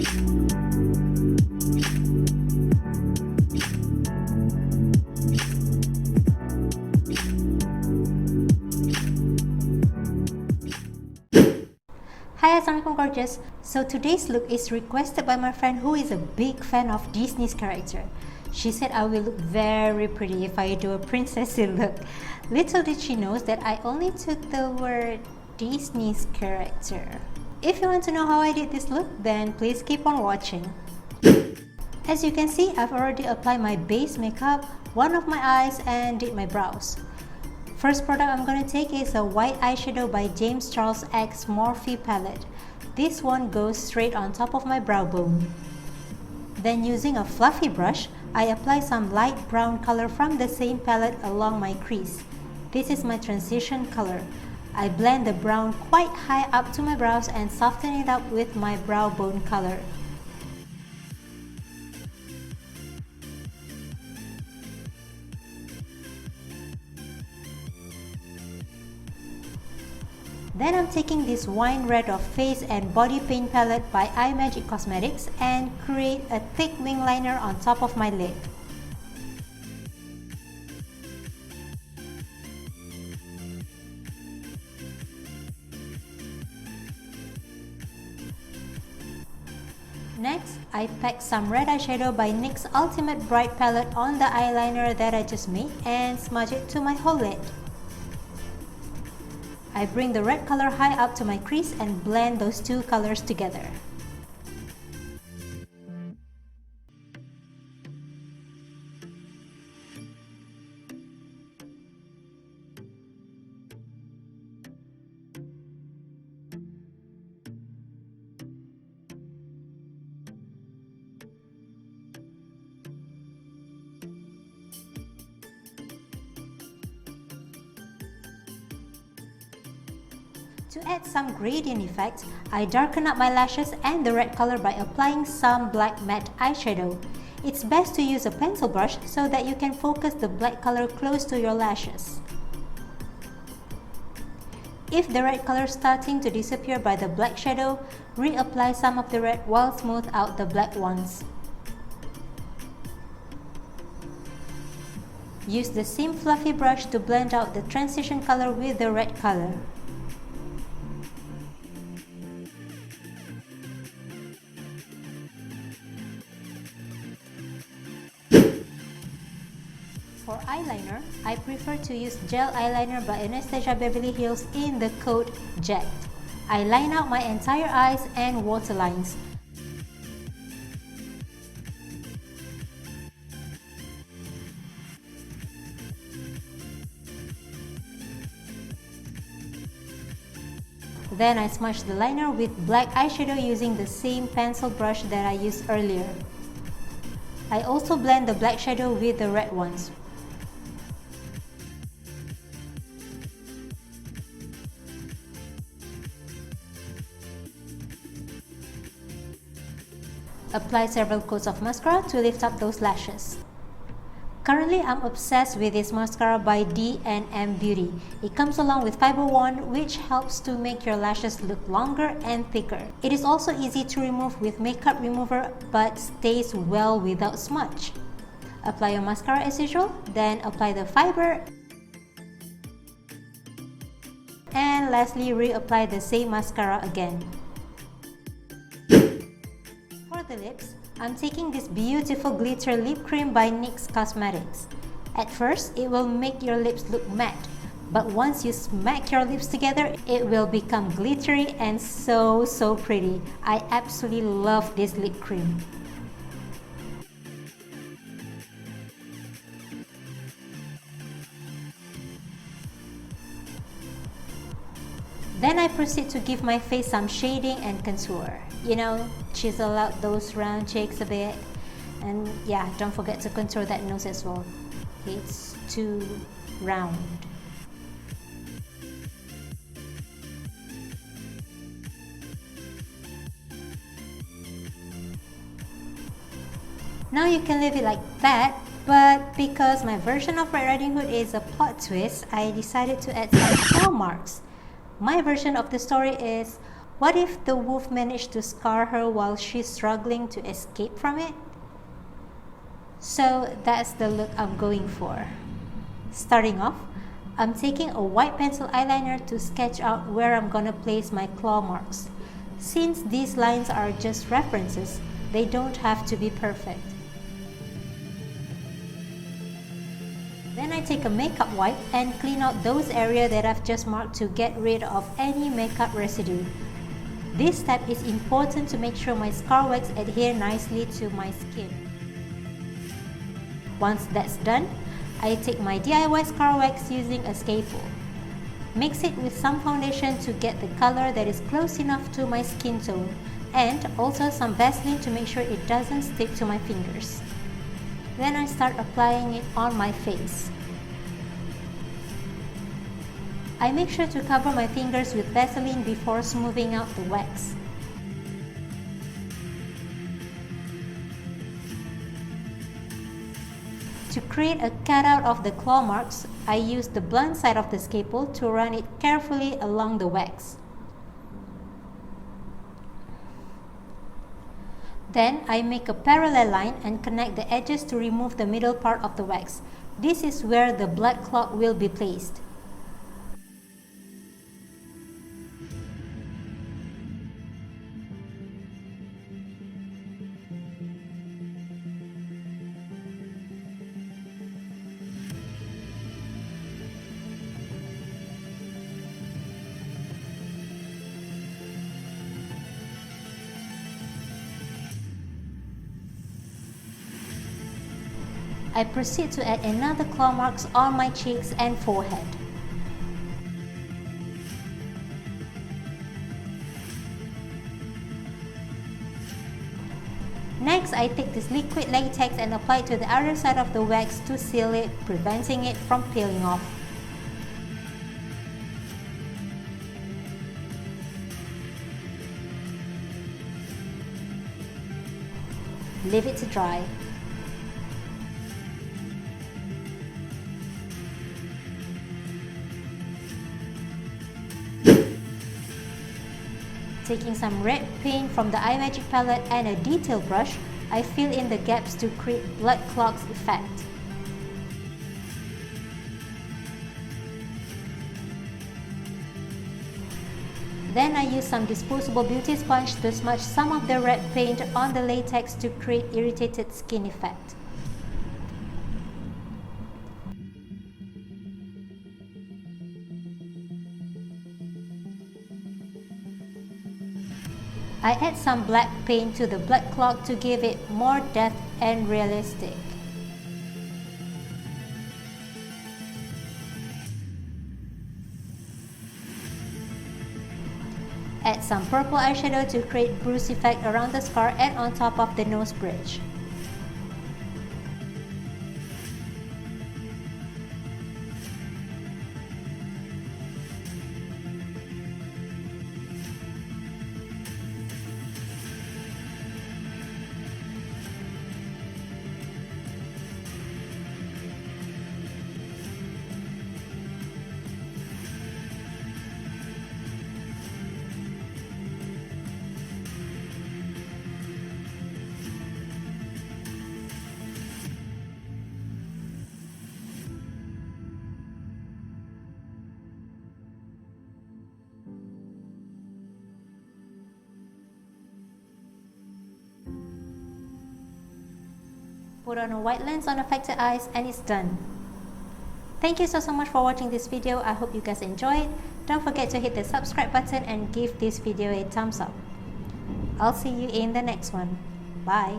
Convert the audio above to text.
Hi, Assalamualaikum gorgeous. So today's look is requested by my friend who is a big fan of Disney's character. She said I will look very pretty if I do a princessy look. Little did she know that I only took the word Disney's character. If you want to know how I did this look, then please keep on watching. As you can see, I've already applied my base makeup, one of my eyes, and did my brows. First product I'm going to take is a white eyeshadow by Charles X Morphe palette. This one goes straight on top of my brow bone. Then using a fluffy brush, I apply some light brown color from the same palette along my crease. This is my transition color. I blend the brown quite high up to my brows and soften it up with my brow bone color. Then I'm taking this wine red of face and body paint palette by Imagic Cosmetics and create a thick wing liner on top of my lid. Next, I pack some red eyeshadow by NYX Ultimate Bright palette on the eyeliner that I just made and smudge it to my whole lid. I bring the red color high up to my crease and blend those two colors together. To add some gradient effect, I darken up my lashes and the red color by applying some black matte eyeshadow. It's best to use a pencil brush so that you can focus the black color close to your lashes. If the red color starting to disappear by the black shadow, reapply some of the red while smooth out the black ones. Use the same fluffy brush to blend out the transition color with the red color. For eyeliner, I prefer to use gel eyeliner by Anastasia Beverly Hills in the coat Jet. I line out my entire eyes and waterlines. Then I smudge the liner with black eyeshadow using the same pencil brush that I used earlier. I also blend the black shadow with the red ones. Apply several coats of mascara to lift up those lashes. Currently, I'm obsessed with this mascara by D&M Beauty. It comes along with Fiber Wand, which helps to make your lashes look longer and thicker. It is also easy to remove with makeup remover but stays well without smudge. Apply your mascara as usual, then apply the fiber, and lastly reapply the same mascara again. For the lips, I'm taking this beautiful glitter lip cream by NYX Cosmetics. At first, it will make your lips look matte, but once you smack your lips together, it will become glittery and so pretty. I absolutely love this lip cream. Then I proceed to give my face some shading and contour. You know, chisel out those round cheeks a bit. And yeah, don't forget to contour that nose as well. It's too round. Now you can leave it like that, but because my version of Red Riding Hood is a plot twist, I decided to add some claw marks. My version of the story is, What if the wolf managed to scar her while she's struggling to escape from it? So that's the look I'm going for. Starting off, I'm taking a white pencil eyeliner to sketch out where I'm gonna place my claw marks. Since these lines are just references, they don't have to be perfect. Then I take a makeup wipe and clean out those areas that I've just marked to get rid of any makeup residue. This step is important to make sure my scar wax adheres nicely to my skin. Once that's done, I take my DIY scar wax using a scalpel. Mix it with some foundation to get the color that is close enough to my skin tone, and also some Vaseline to make sure it doesn't stick to my fingers. Then I start applying it on my face. I make sure to cover my fingers with Vaseline before smoothing out the wax. To create a cutout of the claw marks, I use the blunt side of the scalpel to run it carefully along the wax. Then I make a parallel line and connect the edges to remove the middle part of the wax. This is where the blood clot will be placed. I proceed to add another claw marks on my cheeks and forehead. Next, I take this liquid latex and apply it to the other side of the wax to seal it, preventing it from peeling off. Leave it to dry. Taking some red paint from the Imagic palette and a detail brush, I fill in the gaps to create blood clots effect. Then I use some disposable beauty sponge to smudge some of the red paint on the latex to create irritated skin effect. I add some black paint to the blood clot to give it more depth and realistic. Add some purple eyeshadow to create bruise effect around the scar and on top of the nose bridge. Put on a white lens on affected eyes and it's done. Thank you so much for watching this video. I hope you guys enjoyed. Don't forget to hit the subscribe button and give this video a thumbs up. I'll see you in the next one. Bye.